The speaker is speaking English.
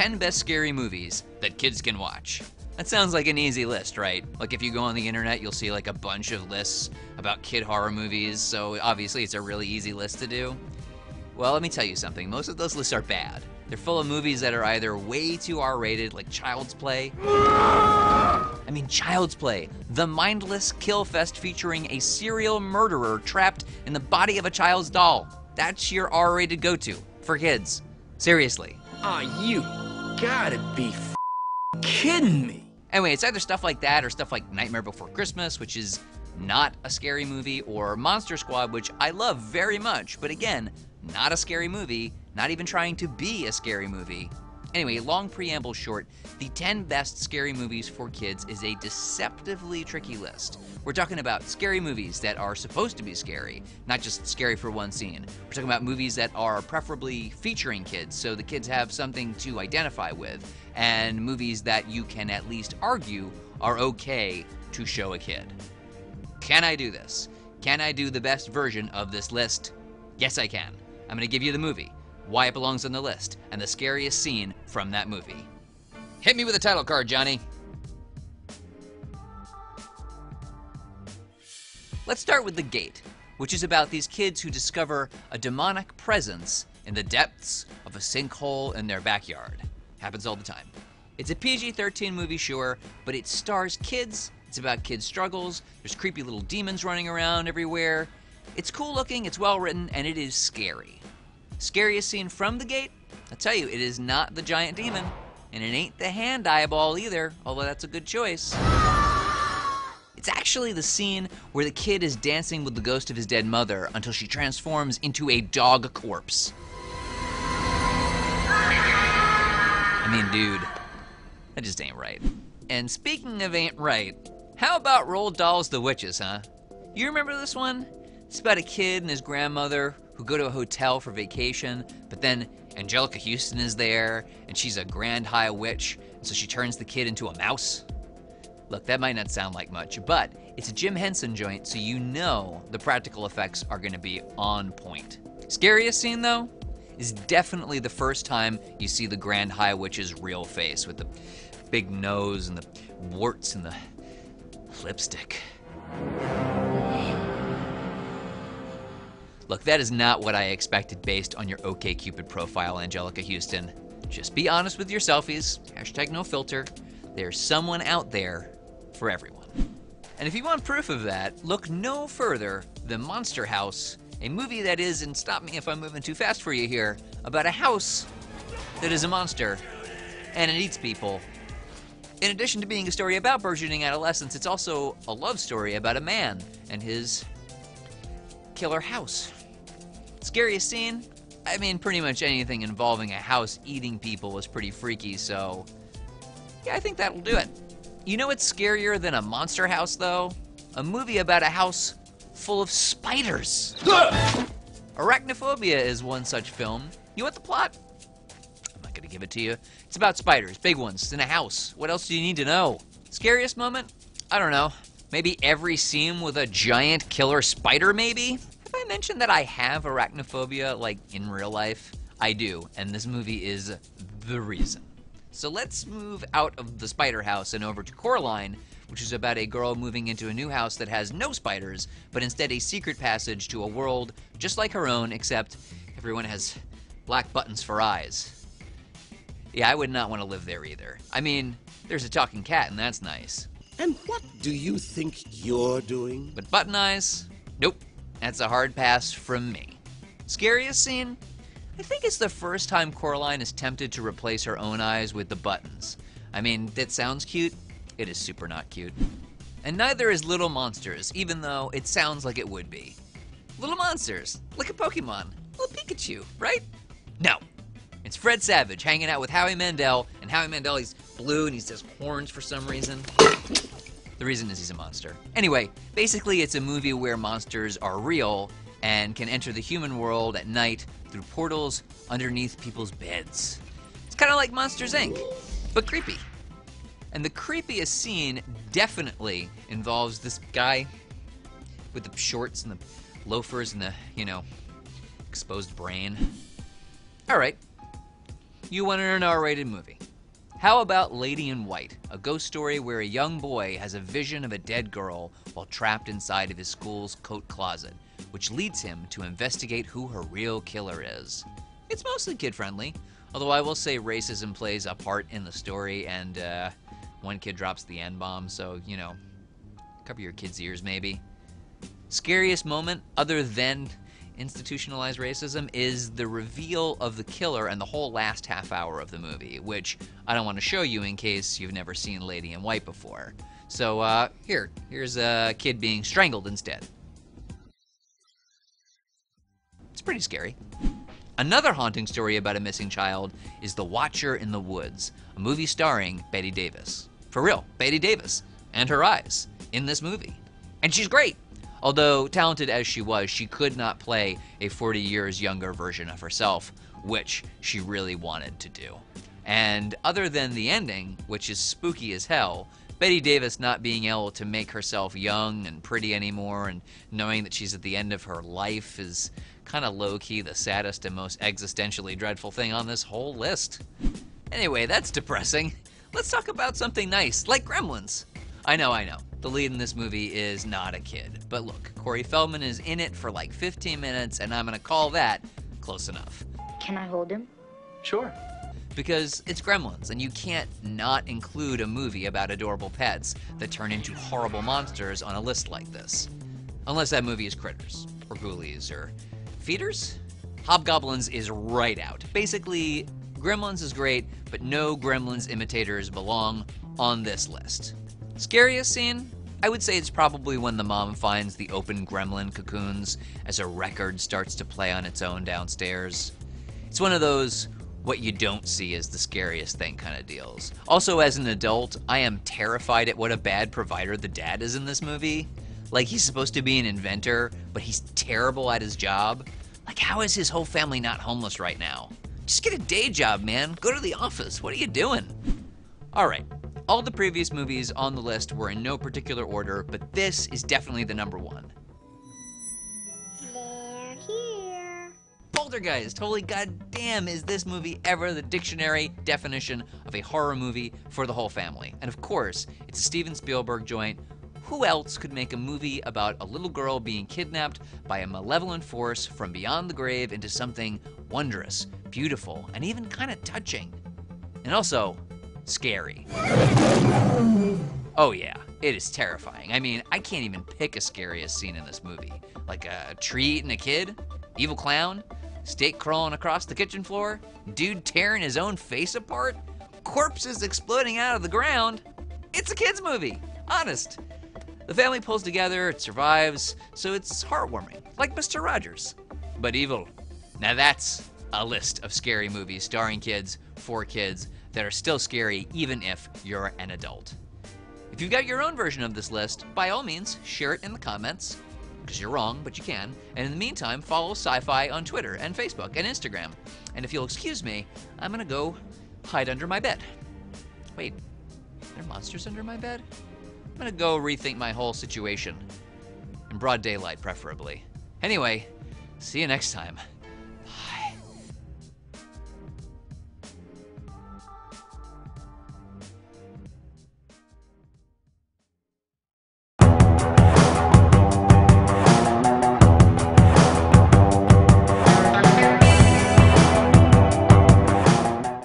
10 best scary movies that kids can watch. That sounds like an easy list, right? Like if you go on the internet, you'll see like a bunch of lists about kid horror movies, so obviously it's a really easy list to do. Well, let me tell you something. Most of those lists are bad. They're full of movies that are either way too R-rated, like Child's Play. Child's Play, the mindless kill fest featuring a serial murderer trapped in the body of a child's doll. That's your R-rated go-to for kids. Seriously. Aw, you gotta be kidding me. Anyway, it's either stuff like that or stuff like Nightmare Before Christmas, which is not a scary movie, or Monster Squad, which I love very much, but again, not a scary movie, not even trying to be a scary movie. Anyway, long preamble short, the 10 best scary movies for kids is a deceptively tricky list. We're talking about scary movies that are supposed to be scary, not just scary for one scene. We're talking about movies that are preferably featuring kids, so the kids have something to identify with, and movies that you can at least argue are okay to show a kid. Can I do this? Can I do the best version of this list? Yes, I can. I'm going to give you the movie, why it belongs on the list, and the scariest scene from that movie. Hit me with a title card, Johnny. Let's start with The Gate, which is about these kids who discover a demonic presence in the depths of a sinkhole in their backyard. Happens all the time. It's a PG-13 movie, sure, but it stars kids, it's about kids' struggles, there's creepy little demons running around everywhere. It's cool looking, it's well written, and it is scary. Scariest scene from The Gate? I'll tell you, it is not the giant demon, and it ain't the hand eyeball either, although that's a good choice. It's actually the scene where the kid is dancing with the ghost of his dead mother until she transforms into a dog corpse. Dude, that just ain't right. And speaking of ain't right, how about Roald Dahl's The Witches, huh? You remember this one? It's about a kid and his grandmother who go to a hotel for vacation, but then Angelica Houston is there, and she's a grand high witch, and so she turns the kid into a mouse. Look, that might not sound like much, but it's a Jim Henson joint, so you know the practical effects are gonna be on point. Scariest scene, though, is definitely the first time you see the Grand High Witch's real face with the big nose and the warts and the lipstick. Look, that is not what I expected based on your OkCupid profile, Angelica Houston. Just be honest with your selfies, #NoFilter. There's someone out there for everyone. And if you want proof of that, look no further than Monster House, a movie that is, and stop me if I'm moving too fast for you here, about a house that is a monster and it eats people. In addition to being a story about burgeoning adolescence, it's also a love story about a man and his killer house. Scariest scene? Pretty much anything involving a house eating people is pretty freaky, so yeah, I think that'll do it. You know what's scarier than a monster house, though? A movie about a house full of spiders. Arachnophobia is one such film. You want the plot? I'm not gonna give it to you. It's about spiders, big ones, in a house. What else do you need to know? Scariest moment? I don't know. Maybe every scene with a giant killer spider, maybe? Have I mentioned that I have arachnophobia, like, in real life? I do, and this movie is the reason. So let's move out of the spider house and over to Coraline, which is about a girl moving into a new house that has no spiders, but instead a secret passage to a world just like her own, except everyone has black buttons for eyes. Yeah, I would not want to live there either. There's a talking cat, and that's nice. And what do you think you're doing? But button eyes? Nope. That's a hard pass from me. Scariest scene? I think it's the first time Coraline is tempted to replace her own eyes with the buttons. That sounds cute. It is super not cute. And neither is Little Monsters, even though it sounds like it would be. Little Monsters, like a Pokemon. Little Pikachu, right? No. It's Fred Savage hanging out with Howie Mandel, and Howie Mandel, he's blue and he has horns for some reason. The reason is he's a monster. Anyway, basically it's a movie where monsters are real and can enter the human world at night through portals underneath people's beds. It's kind of like Monsters, Inc., but creepy. And the creepiest scene definitely involves this guy with the shorts and the loafers and the, exposed brain. All right. You wanted an R-rated movie. How about Lady in White, a ghost story where a young boy has a vision of a dead girl while trapped inside of his school's coat closet, which leads him to investigate who her real killer is. It's mostly kid-friendly, although I will say racism plays a part in the story, and one kid drops the N-bomb, so, you know, cover your kids' ears maybe. Scariest moment, other than institutionalized racism, is the reveal of the killer and the whole last half hour of the movie, which I don't want to show you in case you've never seen Lady in White before. So here's a kid being strangled instead. It's pretty scary. Another haunting story about a missing child is The Watcher in the Woods, a movie starring Bette Davis. For real, Bette Davis and her eyes in this movie. And she's great. Although talented as she was, she could not play a 40 years younger version of herself, which she really wanted to do. And other than the ending, which is spooky as hell, Bette Davis not being able to make herself young and pretty anymore and knowing that she's at the end of her life is kind of low-key the saddest and most existentially dreadful thing on this whole list. Anyway, that's depressing. Let's talk about something nice, like Gremlins. I know. The lead in this movie is not a kid. But look, Corey Feldman is in it for like 15 minutes, and I'm gonna call that close enough. Can I hold him? Sure. Because it's Gremlins, and you can't not include a movie about adorable pets that turn into horrible monsters on a list like this. Unless that movie is Critters, or Ghoulies, or Feeders? Hobgoblins is right out. Basically, Gremlins is great, but no Gremlins imitators belong on this list. Scariest scene? I would say it's probably when the mom finds the open gremlin cocoons as a record starts to play on its own downstairs. It's one of those what you don't see is the scariest thing kind of deals. Also, as an adult, I am terrified at what a bad provider the dad is in this movie. Like, he's supposed to be an inventor, but he's terrible at his job. Like, how is his whole family not homeless right now? Just get a day job, man. Go to the office. What are you doing? All right. All the previous movies on the list were in no particular order, but this is definitely the number one. They're here. Poltergeist. Holy goddamn, is this movie ever the dictionary definition of a horror movie for the whole family? And of course, it's a Steven Spielberg joint. Who else could make a movie about a little girl being kidnapped by a malevolent force from beyond the grave into something wondrous, beautiful, and even kind of touching? And also, scary. Oh yeah, it is terrifying. I mean, I can't even pick a scariest scene in this movie. Like a tree eating a kid, evil clown, steak crawling across the kitchen floor, dude tearing his own face apart, corpses exploding out of the ground. It's a kid's movie, honest. The family pulls together, it survives, so it's heartwarming, like Mr. Rogers. But evil. Now that's a list of scary movies starring kids, for kids, that are still scary even if you're an adult. If you've got your own version of this list, by all means, share it in the comments, because you're wrong, but you can. And in the meantime, follow Sci-Fi on Twitter and Facebook and Instagram. And if you'll excuse me, I'm gonna go hide under my bed. Wait, are there monsters under my bed? I'm gonna go rethink my whole situation. In broad daylight, preferably. Anyway, see you next time.